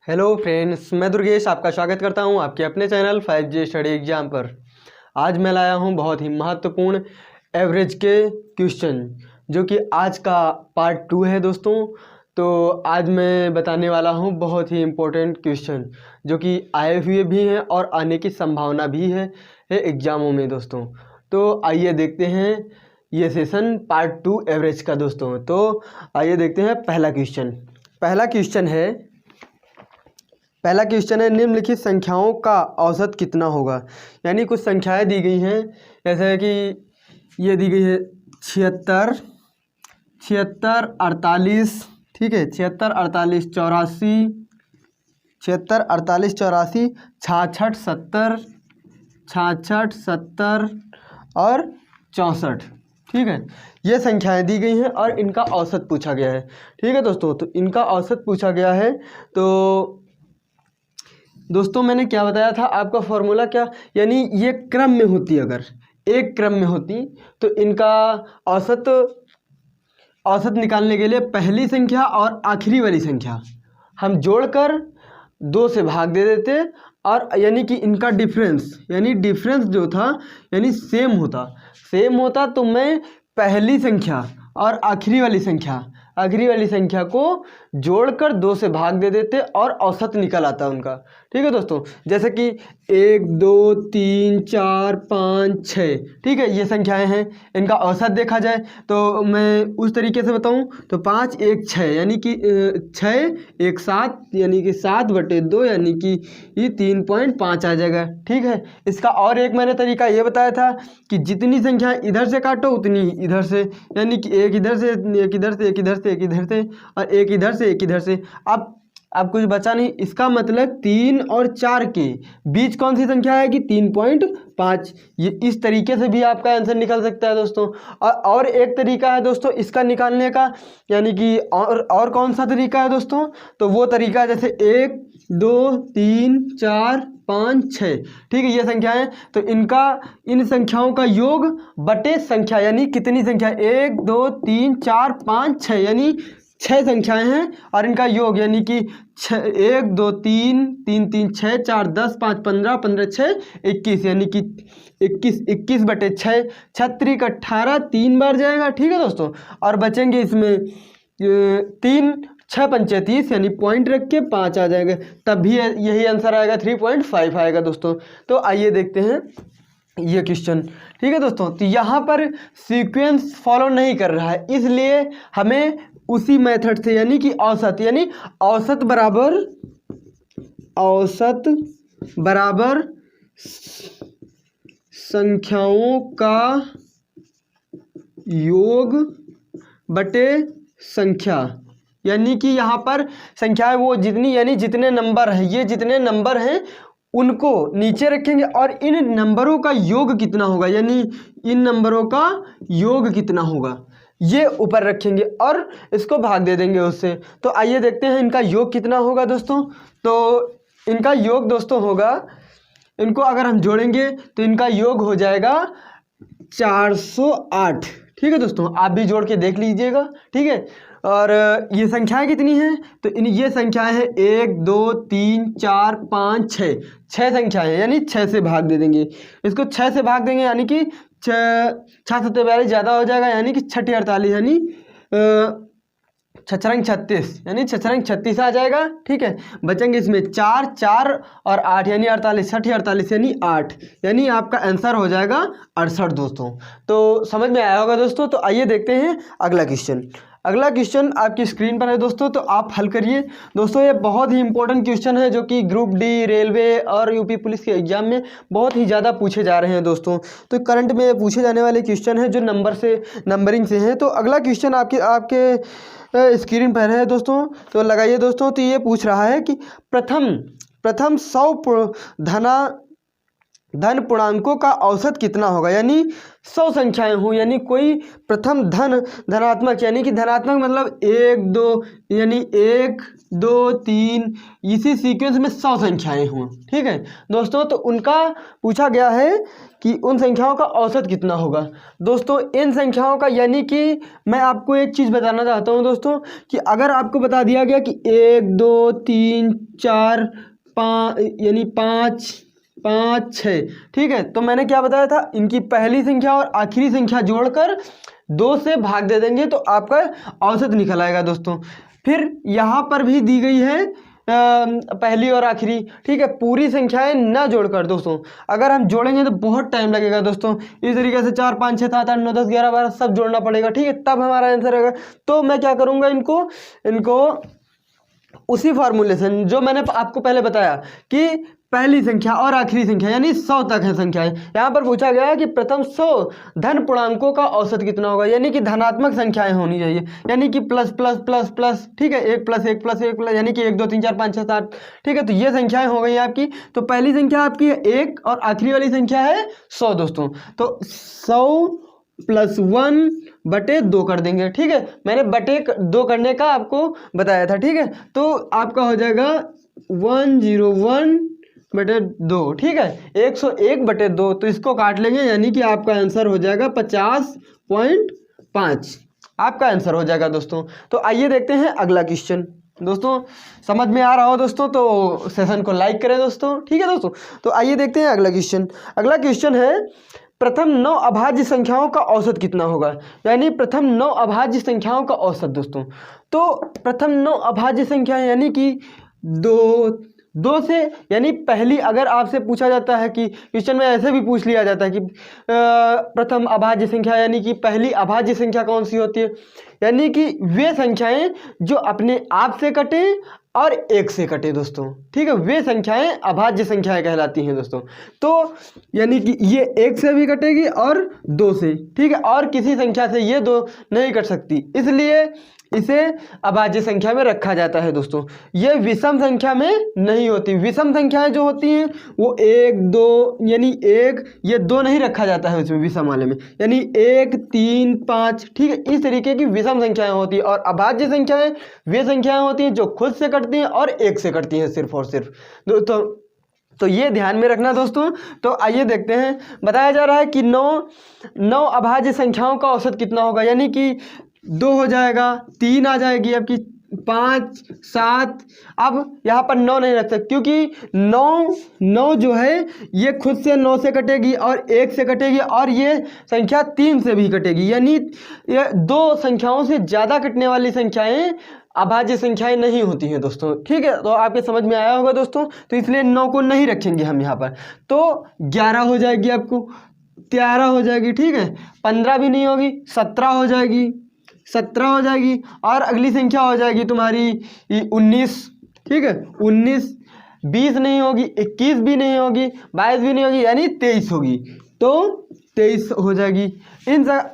Hello friends, मैं दुर्गेश आपका स्वागत करता हूं आपके अपने चैनल 5G स्टडी एग्जाम पर। आज मैं लाया हूं बहुत ही महत्वपूर्ण एवरेज के क्वेश्चन, जो कि आज का पार्ट 2 है दोस्तों। तो आज मैं बताने वाला हूं बहुत ही इम्पोर्टेंट क्वेश्चन, जो कि आए हुए भी हैं और आने की संभावना भी है एग्ज़ामों में दोस्तों। तो आइए देखते हैं ये सेशन पार्ट 2 एवरेज का दोस्तों। तो आइए देखते हैं पहला क्वेश्चन है निम्नलिखित संख्याओं का औसत कितना होगा। यानी कुछ संख्याएं दी गई हैं, जैसे कि ये दी गई है 76, 48, ठीक है, 76, 48, 84, 76, 48, 84, 66, 70, 66, 70 और 64, ठीक है। ये संख्याएं दी गई हैं और इनका औसत पूछा गया है, ठीक है दोस्तों। तो इनका औसत पूछा गया है। तो दोस्तों मैंने क्या बताया था आपका फॉर्मूला, क्या यानी ये क्रम में होती, अगर एक क्रम में होती तो इनका औसत निकालने के लिए पहली संख्या और आखिरी वाली संख्या हम जोड़कर 2 से भाग दे देते, और यानी कि इनका डिफरेंस जो था यानी सेम होता तो मैं पहली संख्या और आखिरी वाली संख्या को जोड़कर 2 से भाग दे देते और औसत निकल आता उनका, ठीक है दोस्तों। जैसे कि 1, 2, 3, 4, 5, 6, ठीक है, ये संख्याएं हैं। इनका औसत देखा जाए तो मैं उस तरीके से बताऊं तो 5, 1, 6 यानी कि 6, 1, 7 यानी कि 7/2 यानी कि ये 3.5 आ जाएगा, ठीक है। इसका और एक मैंने तरीका ये बताया था कि जितनी संख्या इधर से काटो उतनी इधर से, यानी कि एक इधर से, एक इधर से, एक इधर से, एक इधर से और एक इधर से, एक इधर से। अब कुछ बचा नहीं। इसका मतलब 3 और 4 के बीच कौन सी संख्या आएगी? 3.5। ये इस तरीके से भी आपका आंसर निकल सकता है दोस्तों। और एक तरीका है दोस्तों इसका निकालने का, यानी कि और कौन सा तरीका है दोस्तों? तो वो तरीका जैसे 1, 2, 3, 4, 5, 6, ठीक है, ये संख्याएं। तो इन संख्याओं का योग बटे संख्या, यानी कितनी संख्या? 1, 2, 3, 4, 5, 6 यानी 6 संख्याएं हैं और इनका योग यानी कि 1, 2, 3, 3, 3, 6, 4, 10, 5, 15, 15, 6, 21 यानी कि 21/6, 36 18 3 बार जाएगा, ठीक है दोस्तों। और बचेंगे इसमें 3, 6 पंचे 30 यानी पॉइंट रख के 5 आ जाएगा, तब भी यही आंसर आएगा, 3.5 आएगा दोस्तों। तो आइए देखते हैं ये क्वेश्चन, ठीक है दोस्तों। तो यहाँ पर सीक्वेंस फॉलो नहीं कर रहा है, इसलिए हमें उसी मेथड से यानी कि औसत बराबर संख्याओं का योग बटे संख्या, यानी कि यहाँ पर संख्याएं वो जितनी, यानी जितने नंबर हैं, ये जितने नंबर हैं उनको नीचे रखेंगे और इन नंबरों का योग कितना होगा, यानी इन नंबरों का योग कितना होगा ये ऊपर रखेंगे और इसको भाग दे देंगे उससे। तो आइए देखते हैं इनका योग कितना होगा दोस्तों। तो इनका योग दोस्तों होगा, इनको अगर हम जोड़ेंगे तो इनका योग हो जाएगा 408, ठीक है दोस्तों। आप भी जोड़ के देख लीजिएगा, ठीक है। और ये संख्याएं कितनी हैं? तो ये संख्याएं हैं 1, 2, 3, 4, 5, 6 संख्याएं हैं, यानी 6 से भाग दे देंगे। इसको 6 से भाग देंगे यानी कि 6 7 42 ज़्यादा हो जाएगा, यानी कि 6 48 यानी 6 36 यानी 6 36 आ जाएगा, ठीक है। बचेंगे इसमें 4, 4 और 8 यानी 48, 6 48 यानी 8, यानी आपका आंसर हो जाएगा 68 दोस्तों। तो समझ में आया होगा दोस्तों। तो आइए देखते हैं अगला क्वेश्चन आपकी स्क्रीन पर है दोस्तों, तो आप हल करिए दोस्तों। ये बहुत ही इंपॉर्टेंट क्वेश्चन है, जो कि ग्रुप डी, रेलवे और यूपी पुलिस के एग्जाम में बहुत ही ज़्यादा पूछे जा रहे हैं दोस्तों। तो करंट में पूछे जाने वाले क्वेश्चन है जो नंबरिंग से हैं। तो अगला क्वेश्चन आपके स्क्रीन पर है दोस्तों, तो लगाइए दोस्तों। तो ये पूछ रहा है कि प्रथम 100 धन पूर्णांकों का औसत कितना होगा, यानी 100 संख्याएं हों, यानी कोई प्रथम धनात्मक, यानी कि धनात्मक मतलब 1 2, यानी 1 2 3 इसी सीक्वेंस में 100 संख्याएं हों। ठीक है दोस्तों, तो उनका पूछा गया है कि उन संख्याओं का औसत कितना होगा। दोस्तों इन संख्याओं का, यानी कि मैं आपको एक चीज़ बताना चाहता हूँ दोस्तों, कि अगर आपको बता दिया गया कि 1 2 3 4 5, यानी 5 5 6, ठीक है, तो मैंने क्या बताया था, इनकी पहली संख्या और आखिरी संख्या जोड़कर 2 से भाग दे देंगे तो आपका औसत निकल आएगा दोस्तों। फिर यहाँ पर भी दी गई है पहली और आखिरी, ठीक है, पूरी संख्याएं ना जोड़कर दोस्तों, अगर हम जोड़ेंगे तो बहुत टाइम लगेगा दोस्तों। इस तरीके से 4 5 6 7 8 9 10 11 12 सब जोड़ना पड़ेगा, ठीक है, तब हमारा आंसर आएगा। तो मैं क्या करूँगा, इनको उसी फार्मूले से जो मैंने आपको पहले बताया कि पहली संख्या और आखिरी संख्या यानी 100 तक है संख्याएं। यहाँ पर पूछा गया है कि प्रथम 100 धन पूर्णांकों का औसत कितना होगा, यानी कि धनात्मक संख्याएं होनी चाहिए, यानी कि प्लस प्लस प्लस प्लस, ठीक है, 1 प्लस 1 प्लस 1 प्लस, यानी कि 1 2 3 4 5 6 7, ठीक है, तो ये संख्याएं हो गई आपकी। तो पहली संख्या आपकी है 1 और आखिरी वाली संख्या है 100 दोस्तों। तो 100 + 1/2 कर देंगे, ठीक है, मैंने बटे 2 करने का आपको बताया था, ठीक है, तो आपका हो जाएगा 101/2, ठीक है, 101/2, तो इसको काट लेंगे, यानी कि आपका आंसर हो जाएगा 50.5, आपका आंसर हो जाएगा दोस्तों। तो आइए देखते हैं अगला क्वेश्चन। दोस्तों समझ में आ रहा हो दोस्तों तो सेशन को लाइक करें दोस्तों, ठीक है दोस्तों। तो आइए देखते हैं अगला क्वेश्चन। अगला क्वेश्चन है प्रथम 9 अभाज्य संख्याओं का औसत कितना होगा, यानी प्रथम 9 अभाज्य संख्याओं का औसत दोस्तों। तो प्रथम 9 अभाज्य संख्या यानी कि 2 से, यानी पहली, अगर आपसे पूछा जाता है कि क्वेश्चन में ऐसे भी पूछ लिया जाता है कि प्रथम अभाज्य संख्या यानी कि पहली अभाज्य संख्या कौन सी होती है, यानी कि वे संख्याएं जो अपने आप से कटे और 1 से कटे दोस्तों, ठीक है, वे संख्याएं अभाज्य संख्याएं कहलाती हैं दोस्तों। तो यानी कि ये 1 से भी कटेगी और 2 से, ठीक है, और किसी संख्या से ये 2 नहीं कट सकती, इसलिए इसे अभाज्य संख्या में रखा जाता है दोस्तों। ये विषम संख्या में नहीं होती, विषम संख्याएं जो होती हैं वो 1 2, यानी 1, ये 2 नहीं रखा जाता है उसमें विषम वाले में, यानी 1 3 5, ठीक है, इस तरीके की विषम संख्याएं होती हैं। और अभाज्य संख्याएं वे संख्याएं होती हैं जो खुद से कटती हैं और 1 से कटती हैं सिर्फ और सिर्फ। तो ये ध्यान में रखना दोस्तों। तो आइए देखते हैं, बताया जा रहा है कि 9 अभाज्य संख्याओं का औसत कितना होगा, यानी कि 2 हो जाएगा, 3 आ जाएगी आपकी, 5 7, अब यहाँ पर 9 नहीं रख सकते क्योंकि 9 जो है ये खुद से 9 से कटेगी और 1 से कटेगी और ये संख्या 3 से भी कटेगी, यानी ये 2 संख्याओं से ज़्यादा कटने वाली संख्याएं अभाज्य संख्याएं नहीं होती हैं दोस्तों, ठीक है। तो आपके समझ में आया होगा दोस्तों, तो इसलिए 9 को नहीं रखेंगे हम यहाँ पर। तो 11 हो जाएगी आपको, 13 हो जाएगी, ठीक है, 15 भी नहीं होगी, 17 हो जाएगी, 17 हो जाएगी, और अगली संख्या हो जाएगी तुम्हारी 19, ठीक है, 19, 20 नहीं होगी, 21 भी नहीं होगी, 22 भी नहीं होगी, यानी 23 होगी, तो 23 हो जाएगी।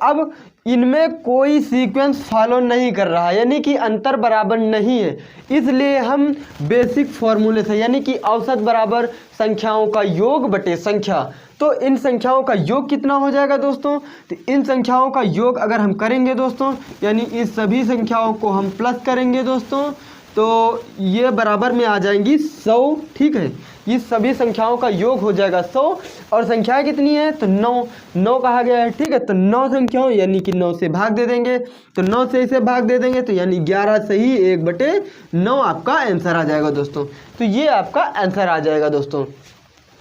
अब इनमें कोई सीक्वेंस फॉलो नहीं कर रहा, यानी कि अंतर बराबर नहीं है, इसलिए हम बेसिक फॉर्मूले से, यानी कि औसत बराबर संख्याओं का योग बटे संख्या, तो इन संख्याओं का योग कितना हो जाएगा दोस्तों, तो इन संख्याओं का योग अगर हम करेंगे दोस्तों, यानी इस सभी संख्याओं को हम प्लस करेंगे दोस्तों, तो ये बराबर में आ जाएंगी 100, ठीक है, इस सभी संख्याओं का योग हो जाएगा 100, और संख्याएं कितनी है तो 9 कहा गया है, ठीक है, तो 9 संख्याओं यानी कि 9 से भाग दे देंगे, तो 9 से इसे भाग दे देंगे, तो यानी 11 से ही 1/9 आपका आंसर आ जाएगा दोस्तों। तो ये आपका आंसर आ जाएगा दोस्तों।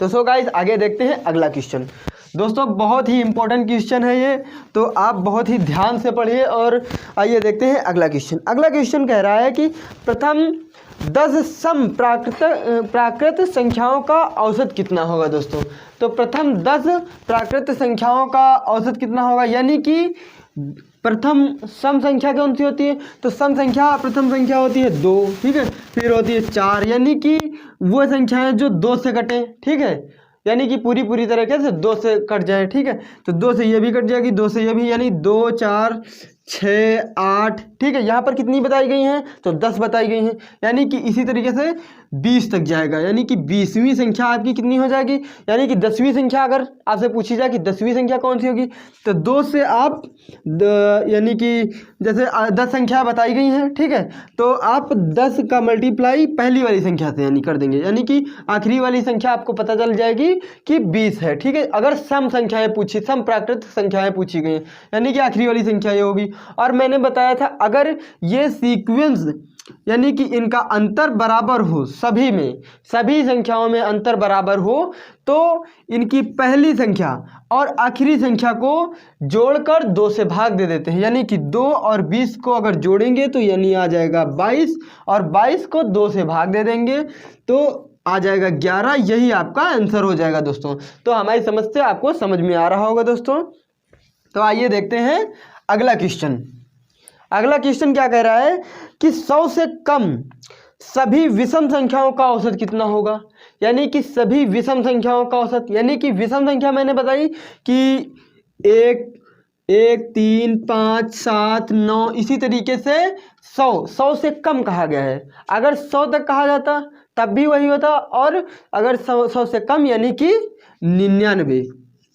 तो सो गाइस आगे देखते हैं अगला क्वेश्चन। दोस्तों बहुत ही इंपॉर्टेंट क्वेश्चन है ये, तो आप बहुत ही ध्यान से पढ़िए। और आइए देखते हैं अगला क्वेश्चन। अगला क्वेश्चन कह रहा है कि प्रथम 10 सम प्राकृत संख्याओं का औसत कितना होगा दोस्तों। तो प्रथम 10 प्राकृत संख्याओं का औसत कितना होगा, यानी कि प्रथम सम संख्या कौन सी होती है, तो सम संख्या प्रथम संख्या होती है 2, ठीक है, फिर होती है 4, यानी कि वो संख्याएं जो 2 से कटें, ठीक है, यानी कि पूरी तरीके से 2 से कट जाए, ठीक है, तो 2 से ये भी कट जाएगी, 2 से ये भी, यानी 2 4 6, 8, ठीक है। यहाँ पर कितनी बताई गई हैं? तो 10 बताई गई हैं, यानी कि इसी तरीके से 20 तक जाएगा, यानी कि 20वीं संख्या आपकी कितनी हो जाएगी? यानी कि 10वीं संख्या अगर आपसे पूछी जाए कि 10वीं संख्या कौन सी होगी, तो 2 से आप यानी कि जैसे 10 संख्या बताई गई हैं, ठीक है, तो आप 10 का मल्टीप्लाई पहली वाली संख्या से यानी कर देंगे, यानी कि आखिरी वाली संख्या आपको पता चल जाएगी कि 20 है, ठीक है। अगर सम संख्याएं पूछी, सम प्राकृत संख्याएं पूछी गई, यानी कि आखिरी वाली संख्या ये होगी। और मैंने बताया था अगर ये सीक्वेंस यानी कि इनका अंतर बराबर हो, सभी में, सभी संख्याओं में अंतर बराबर हो, तो इनकी पहली संख्या और आखिरी संख्या को जोड़कर 2 से भाग दे देते हैं, यानी कि 2 और 20 को अगर जोड़ेंगे तो यानी आ जाएगा 22, और 22 को 2 से भाग दे देंगे तो आ जाएगा 11। यही आपका आंसर हो जाएगा दोस्तों। तो हमारी समस्या आपको समझ में आ रहा होगा दोस्तों। तो आइए देखते हैं अगला क्वेश्चन। अगला क्वेश्चन क्या कह रहा है कि 100 से कम सभी विषम संख्याओं का औसत कितना होगा? यानी कि सभी विषम संख्याओं का औसत, यानी कि विषम संख्या मैंने बताई कि 1, 3, 5, 7, 9, इसी तरीके से 100 से कम कहा गया है। अगर 100 तक कहा जाता तब भी वही होता, और अगर 100 से कम यानी कि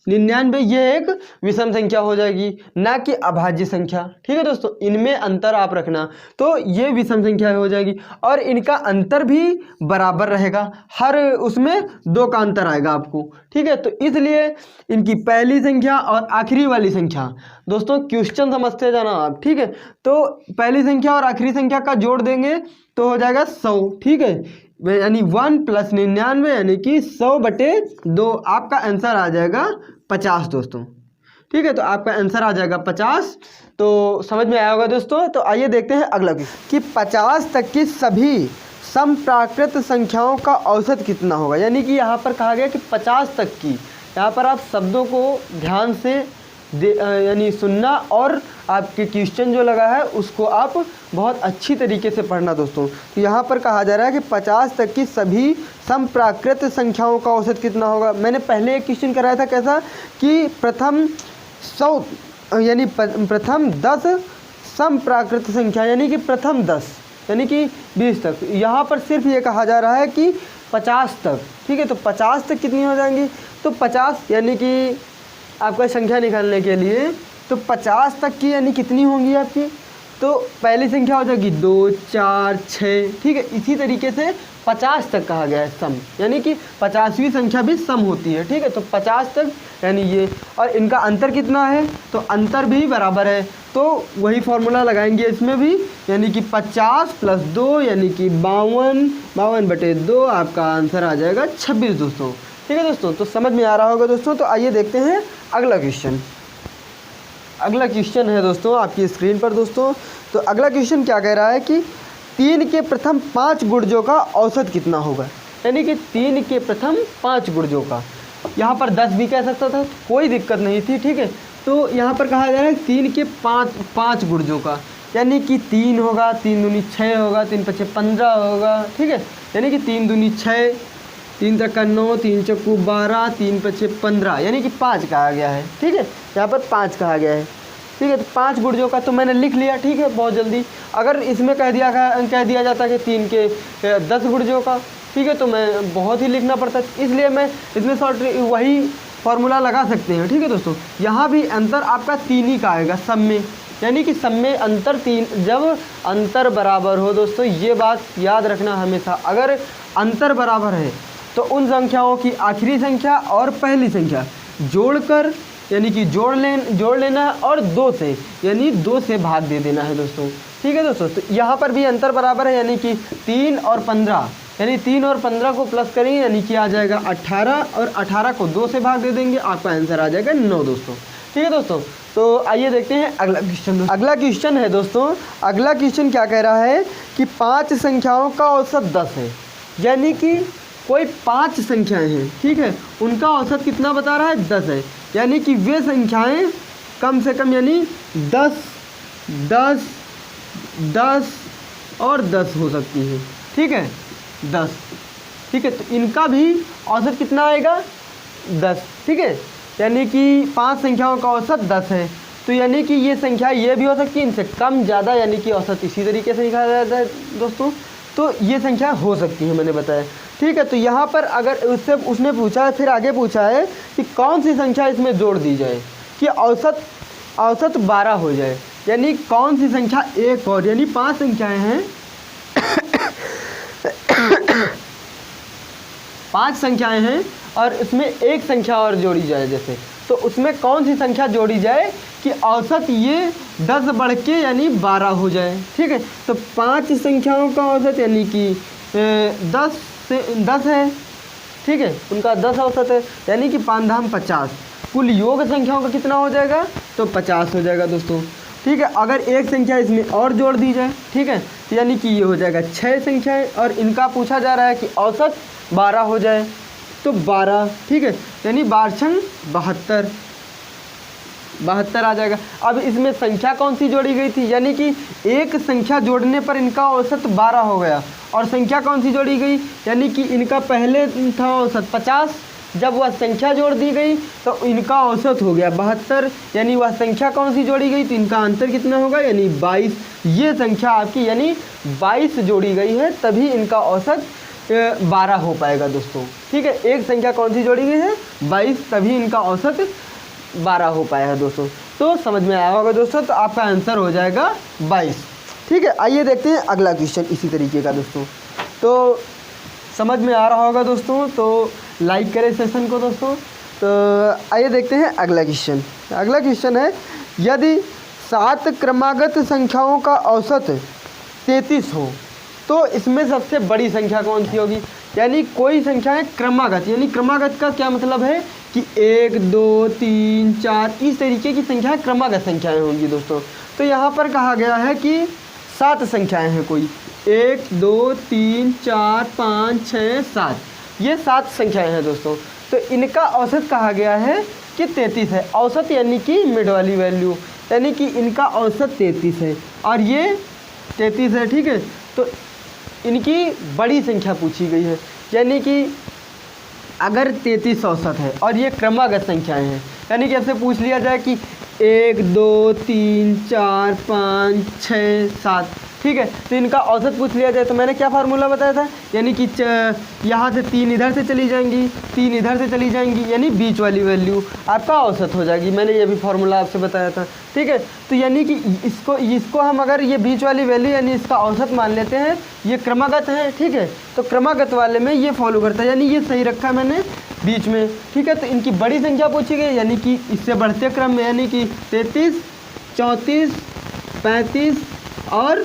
99 ये एक विषम संख्या हो जाएगी, ना कि अभाज्य संख्या, ठीक है दोस्तों। इनमें अंतर आप रखना, तो ये विषम संख्या हो जाएगी और इनका अंतर भी बराबर रहेगा, हर उसमें 2 का अंतर आएगा आपको, ठीक है। तो इसलिए इनकी पहली संख्या और आखिरी वाली संख्या, दोस्तों क्वेश्चन समझते जाना आप, ठीक है। तो पहली संख्या और आखिरी संख्या का जोड़ देंगे तो हो जाएगा 100, ठीक है, यानी 1 + 99 यानी कि 100/2, आपका आंसर आ जाएगा 50 दोस्तों, ठीक है। तो आपका आंसर आ जाएगा 50। तो समझ में आया होगा दोस्तों। तो आइए देखते हैं अगला कि 50 तक की सभी समप्राकृत संख्याओं का औसत कितना होगा। यानी कि यहाँ पर कहा गया कि 50 तक की, यहाँ पर आप शब्दों को ध्यान से यानी सुनना और आपके क्वेश्चन जो लगा है उसको आप बहुत अच्छी तरीके से पढ़ना दोस्तों। तो यहाँ पर कहा जा रहा है कि 50 तक की सभी समप्राकृत संख्याओं का औसत कितना होगा। मैंने पहले एक क्वेश्चन कराया था कैसा कि प्रथम 100 यानी प्रथम 10 समप्राकृत संख्या, यानी कि प्रथम 10 यानी कि 20 तक। यहाँ पर सिर्फ ये कहा जा रहा है कि 50 तक, ठीक है। तो 50 तक कितनी हो जाएंगी? तो 50 यानी कि आपका संख्या निकालने के लिए तो 50 तक की यानी कितनी होंगी आपकी? तो पहली संख्या हो जाएगी 2, 4, 6, ठीक है। इसी तरीके से 50 तक कहा गया है सम, यानी कि 50वीं संख्या भी सम होती है, ठीक है। तो 50 तक यानी ये, और इनका अंतर कितना है? तो अंतर भी बराबर है, तो वही फॉर्मूला लगाएंगे इसमें भी, यानी कि 50 + 2 यानी कि 52/2, आपका आंसर आ जाएगा 26 दोस्तों, ठीक है दोस्तों। तो समझ में आ रहा होगा दोस्तों। तो आइए देखते हैं अगला क्वेश्चन। अगला क्वेश्चन है दोस्तों आपकी स्क्रीन पर दोस्तों। तो अगला क्वेश्चन क्या कह रहा है कि 3 के प्रथम 5 गुणजों का औसत कितना होगा। यानी कि 3 के प्रथम 5 गुणजों का, यहाँ पर 10 भी कह सकता था, कोई दिक्कत नहीं थी, ठीक है। तो यहाँ पर कहा जा रहा है 3 के 5 गुणजों का, यानी कि 3 होगा, 3 दूनी 6 होगा, 3 × 5 = 15 होगा, ठीक है। यानी कि 3 दूनी 6, 3 × 9, 3 × 12, 3 × 5 = 15, यानी कि 5 कहा गया है, ठीक है। यहाँ पर 5 कहा गया है, ठीक है। तो 5 गुणजों का तो मैंने लिख लिया, ठीक है, बहुत जल्दी। अगर इसमें कह दिया जाता कि 3 के 10 गुणजों का, ठीक है, तो मैं बहुत ही लिखना पड़ता, इसलिए मैं इसमें शॉर्ट वही फार्मूला लगा सकते हैं, ठीक है दोस्तों। यहाँ भी अंतर आपका 3 ही का आएगा सब में, यानी कि सब में अंतर 3, जब अंतर बराबर हो दोस्तों, ये बात याद रखना हमेशा। अगर अंतर बराबर है तो उन संख्याओं की आखिरी संख्या और पहली संख्या जोड़कर यानी कि जोड़ लेना है, और 2 से यानी 2 से भाग दे देना है दोस्तों, ठीक है दोस्तों। तो यहाँ पर भी अंतर बराबर है, यानी कि 3 और 15, यानी 3 और 15 को प्लस करेंगे यानी कि आ जाएगा 18, और 18 को 2 से भाग दे देंगे, आपका आंसर आ जाएगा 9 दोस्तों, ठीक है दोस्तों। तो आइए देखते हैं अगला क्वेश्चन। अगला क्वेश्चन है दोस्तों, अगला क्वेश्चन क्या कह रहा है कि 5 संख्याओं का औसत 10 है। यानी कि कोई 5 संख्याएं हैं, ठीक है, उनका औसत कितना बता रहा है? 10 है। यानी कि वे संख्याएं कम से कम यानी 10, 10, 10 और 10 हो सकती हैं, ठीक है, 10, ठीक है। तो इनका भी औसत कितना आएगा? 10, ठीक है। यानी कि 5 संख्याओं का औसत 10 है। तो यानी कि ये संख्या ये भी हो सकती है, इनसे कम ज़्यादा यानी कि औसत इसी तरीके से लिखा जाता है दोस्तों। तो ये संख्या हो सकती है, मैंने बताया। ठीक है, तो यहाँ पर अगर उसने पूछा है, फिर आगे पूछा है कि कौन सी संख्या इसमें जोड़ दी जाए कि औसत 12 हो जाए, यानी कौन सी संख्या एक और, यानी 5 संख्याएं हैं 5 संख्याएं हैं और इसमें एक संख्या और जोड़ी जाए जैसे, तो उसमें कौन सी संख्या जोड़ी जाए कि औसत ये 10 बढ़ के यानी 12 हो जाए। ठीक है, तो 5 संख्याओं का औसत यानी कि 10 है। ठीक है, उनका 10 औसत है, यानी कि 5 धाम 50, कुल योग संख्याओं का कितना हो जाएगा, तो 50 हो जाएगा दोस्तों। ठीक है, अगर एक संख्या इसमें और जोड़ दी जाए, ठीक है, तो यानी कि ये हो जाएगा 6 संख्याएं और इनका पूछा जा रहा है कि औसत 12 हो जाए, तो 12। ठीक है, यानी 12 × 72 आ जाएगा। अब इसमें संख्या कौन सी जोड़ी गई थी, यानी कि एक संख्या जोड़ने पर इनका औसत 12 हो गया, और संख्या कौन सी जोड़ी गई, यानी कि इनका पहले था औसत 50, जब वह संख्या जोड़ दी गई तो इनका औसत हो गया 72, यानी वह संख्या कौन सी जोड़ी गई तो इनका अंतर कितना होगा, यानी 22। ये संख्या आपकी यानी 22 जोड़ी गई है, तभी इनका औसत 12 हो पाएगा दोस्तों। ठीक है, एक संख्या कौन सी जोड़ी गई है, 22, तभी इनका औसत 12 हो पाएगा दोस्तों। तो समझ में आया होगा दोस्तों, तो आपका आंसर हो जाएगा 22। ठीक है, आइए देखते हैं अगला क्वेश्चन इसी तरीके का दोस्तों। तो समझ में आ रहा होगा दोस्तों, तो लाइक करें सेशन को दोस्तों। तो आइए देखते हैं अगला क्वेश्चन। अगला क्वेश्चन है, यदि 7 क्रमागत संख्याओं का औसत 33 हो तो इसमें सबसे बड़ी संख्या कौन सी होगी। यानी कोई संख्या है क्रमागत, यानी क्रमागत का क्या मतलब है कि 1 2 3 4 इस तरीके की संख्याएं क्रमागत संख्याएं होंगी दोस्तों। तो यहाँ पर कहा गया है कि 7 संख्याएं हैं कोई, 1 2 3 4 5 6 7, ये 7 संख्याएं हैं दोस्तों। तो इनका औसत कहा गया है कि 33 है। औसत यानी कि मिड वाली वैल्यू, यानी कि इनका औसत 33 है और ये 33 है। ठीक है, तो इनकी बड़ी संख्या पूछी गई है, यानी कि अगर 33 औसत है और ये क्रमागत संख्याएं हैं, यानी कि ऐसे पूछ लिया जाए कि 1 2 3 4 5 6 7, ठीक है, तो इनका औसत पूछ लिया जाए तो मैंने क्या फार्मूला बताया था, यानी कि यहाँ से 3 इधर से चली जाएंगी, 3 इधर से चली जाएंगी, यानी बीच वाली वैल्यू आपका औसत हो जाएगी। मैंने ये भी फार्मूला आपसे बताया था। ठीक है, तो यानी कि इसको हम अगर ये बीच वाली वैल्यू यानी इसका औसत मान लेते हैं, ये क्रमागत है। ठीक है, तो क्रमागत वाले में ये फॉलो करता है, यानी ये सही रखा मैंने बीच में। ठीक है, तो इनकी बड़ी संख्या पूछी गई, यानी कि इससे बढ़ते क्रम में, यानी कि 33 34 35 और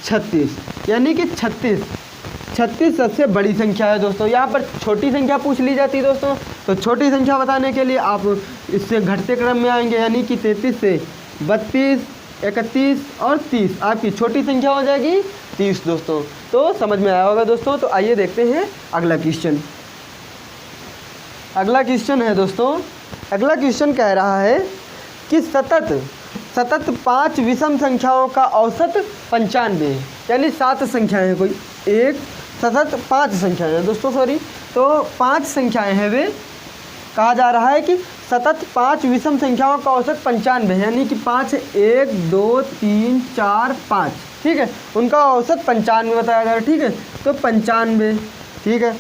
36, यानी कि 36 सबसे बड़ी संख्या है दोस्तों। यहाँ पर छोटी संख्या पूछ ली जाती है दोस्तों, तो छोटी संख्या बताने के लिए आप इससे घटते क्रम में आएंगे, यानी कि 33 से 32 31 और 30 आपकी छोटी संख्या हो जाएगी 30 दोस्तों। तो समझ में आया होगा दोस्तों। तो आइए देखते हैं अगला क्वेश्चन। अगला क्वेश्चन है दोस्तों, अगला क्वेश्चन कह रहा है कि सतत 5 विषम संख्याओं का औसत 95 है, यानी 7 संख्याएं हैं कोई, एक सतत 5 संख्याएं हैं दोस्तों, सॉरी, तो 5 संख्याएं हैं वे। कहा जा रहा है कि सतत 5 विषम संख्याओं का औसत 95 है, यानी कि 5 1 2 3 4 5, ठीक है, उनका औसत 95 बताया जा रहा है। ठीक है, तो 95, ठीक है,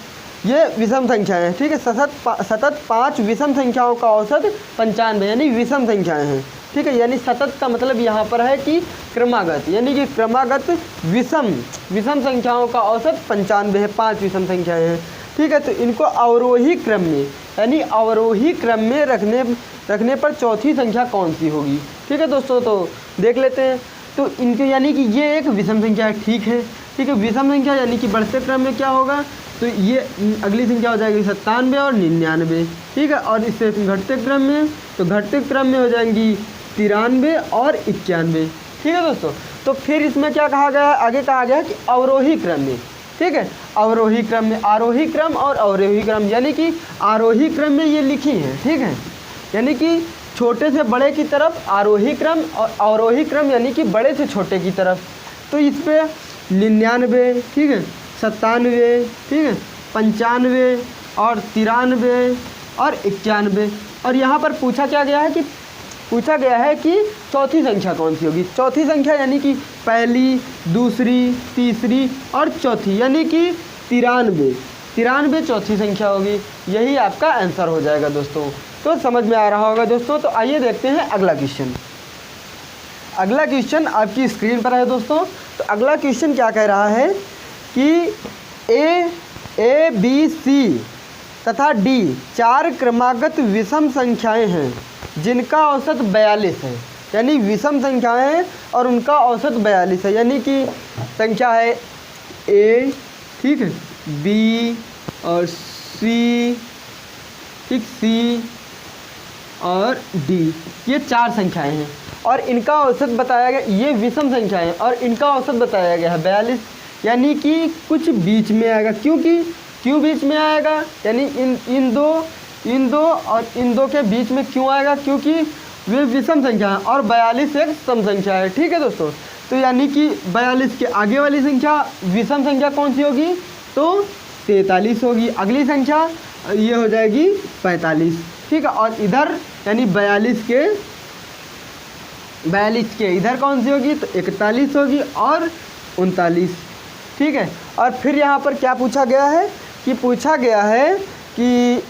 ये विषम संख्याएं हैं। ठीक है, सतत 5 विषम संख्याओं का औसत 95, यानी विषम संख्याएं हैं। ठीक है, यानी सतत का मतलब यहाँ पर है कि क्रमागत, यानी कि क्रमागत विषम संख्याओं का औसत 95 है, 5 विषम संख्याएं हैं। ठीक है, तो इनको अवरोही क्रम में, यानी अवरोही क्रम में रखने पर चौथी संख्या कौन सी होगी। ठीक है दोस्तों, तो देख लेते हैं। तो इनके यानी कि ये एक विषम संख्या है, ठीक है। ठीक है, विषम संख्या यानी कि बढ़ते क्रम में क्या होगा, तो ये अगली संख्या हो जाएगी 97 और 99। ठीक है, और इससे घटते क्रम में, तो घटते क्रम में हो जाएंगी 93 और 91। ठीक है दोस्तों, तो फिर इसमें क्या कहा गया है, आगे कहा गया है कि अवरोही क्रम में। ठीक है, अवरोही क्रम में, आरोही क्रम और अवरोही क्रम, यानी कि आरोही क्रम में ये लिखी है। ठीक है, यानी कि छोटे से बड़े की तरफ आरोही क्रम और अवरोही क्रम यानी कि बड़े से छोटे की तरफ। तो इस पर 99, ठीक है, 97, ठीक है, 95 और 93 और 91। और यहाँ पर पूछा क्या गया है कि पूछा गया है कि चौथी संख्या कौन सी होगी। चौथी संख्या यानी कि पहली, दूसरी, तीसरी और चौथी, यानी कि 93 चौथी संख्या होगी। यही आपका आंसर हो जाएगा दोस्तों। तो समझ में आ रहा होगा दोस्तों। तो आइए देखते हैं अगला क्वेश्चन। अगला क्वेश्चन आपकी स्क्रीन पर है दोस्तों। तो अगला क्वेश्चन क्या कह रहा है कि ए बी सी तथा डी 4 क्रमागत विषम संख्याएं हैं जिनका औसत 42 है। यानी विषम संख्याएं हैं और उनका औसत 42 है। यानी कि संख्या है ए, ठीक है, बी और सी, ठीक, सी और डी, ये 4 संख्याएं हैं और इनका औसत बताया गया, ये विषम संख्याएं हैं और इनका औसत बताया गया है 42। यानी कि कुछ बीच में आएगा। क्यों बीच में आएगा, यानी इन दो और इन दो के बीच में क्यों आएगा, क्योंकि वे विषम संख्या है और 42 एक सम संख्या है। ठीक है दोस्तों। तो यानी कि 42 के आगे वाली संख्या विषम संख्या कौन सी होगी, तो 43 होगी। अगली संख्या ये हो जाएगी 45, ठीक है। और इधर यानी 42 के इधर कौन सी होगी, तो 41 होगी और 39, ठीक है। और फिर यहाँ पर क्या पूछा गया है कि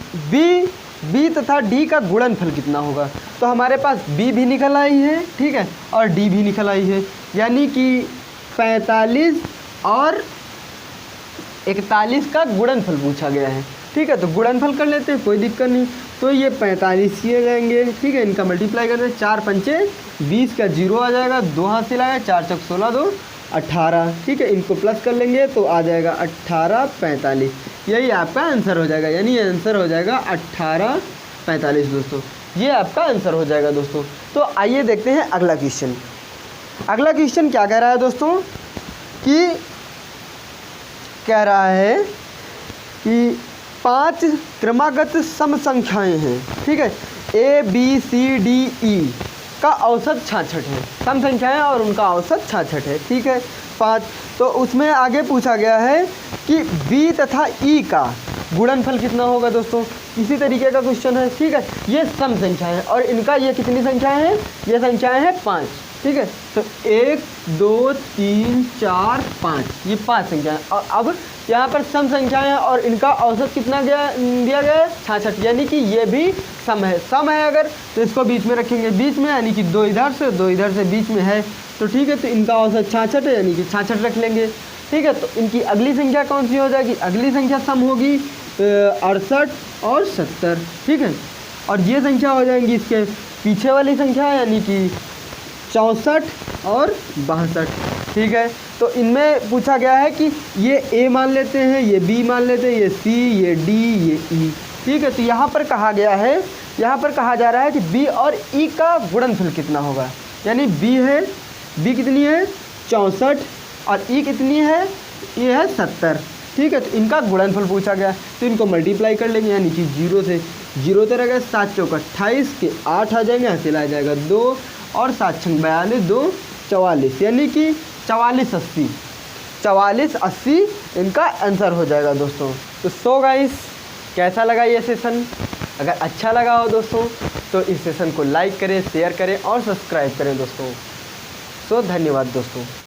बी तथा डी का गुणनफल कितना होगा। तो हमारे पास बी भी निकल आई है, ठीक है, और डी भी निकल आई है। यानी कि 45 और 41 का गुणनफल पूछा गया है, ठीक है। तो गुणनफल कर लेते हैं, कोई दिक्कत नहीं। तो ये 45 किए जाएंगे, ठीक है, इनका मल्टीप्लाई करते हैं। 4 पंचे 20 का 0 आ जाएगा, 2 हाथ से लगाए, 4 चौक 16, 2 18, ठीक है। इनको प्लस कर लेंगे तो आ जाएगा 18 45। यही आपका आंसर हो जाएगा। यानी आंसर हो जाएगा 18 45 दोस्तों। ये आपका आंसर हो जाएगा दोस्तों। तो आइए देखते हैं अगला क्वेश्चन। अगला क्वेश्चन क्या कह रहा है दोस्तों कि कह रहा है कि 5 क्रमागत सम संख्याएं हैं, ठीक है, A B C D E का औसत 66 है। सम संख्याएं और उनका औसत 66 है, ठीक है। 5, तो उसमें आगे पूछा गया है कि बी तथा ई का गुणनफल कितना होगा दोस्तों। इसी तरीके का क्वेश्चन है, ठीक है। ये सम संख्या है और इनका ये कितनी संख्याएं हैं, ये संख्याएं हैं 5, ठीक है। तो 1 2 3 4 5, ये 5 संख्याएं। और अब यहाँ पर सम संख्याएं हैं और इनका औसत कितना दिया गया है, 66। यानी कि ये भी सम है अगर, तो इसको बीच में रखेंगे, बीच में, यानी कि 2 इधर से 2 इधर से बीच में है, तो ठीक है। तो इनका औसत 66 है, यानी कि 66 रख लेंगे, ठीक है। तो इनकी अगली संख्या कौन सी हो जाएगी, अगली संख्या सम होगी 68 और 70, ठीक है। और ये संख्या हो जाएंगी इसके पीछे वाली संख्या, यानी कि 64 और 62, ठीक है। तो इनमें पूछा गया है कि ये ए मान लेते हैं, ये बी मान लेते हैं, ये सी, ये डी, ये ई, ठीक है। तो यहाँ पर कहा जा रहा है कि बी और ई का गुणनफल कितना होगा। यानी बी कितनी है 64 और ई कितनी है, ये है 70, ठीक है। तो इनका गुणनफल पूछा गया, तो इनको मल्टीप्लाई कर लेंगे, यानी कि 0 से 0 तो रहेगा, 7 चौक 28 के 8 आ जाएंगे, हासिल आ जाएगा 2 और 7 छंग 42, 2 44, यानी कि 44 80 इनका आंसर हो जाएगा दोस्तों। तो सो गाइस, कैसा लगा ये सेशन। अगर अच्छा लगा हो दोस्तों तो इस सेशन को लाइक करें, शेयर करें और सब्सक्राइब करें दोस्तों। सो धन्यवाद दोस्तों।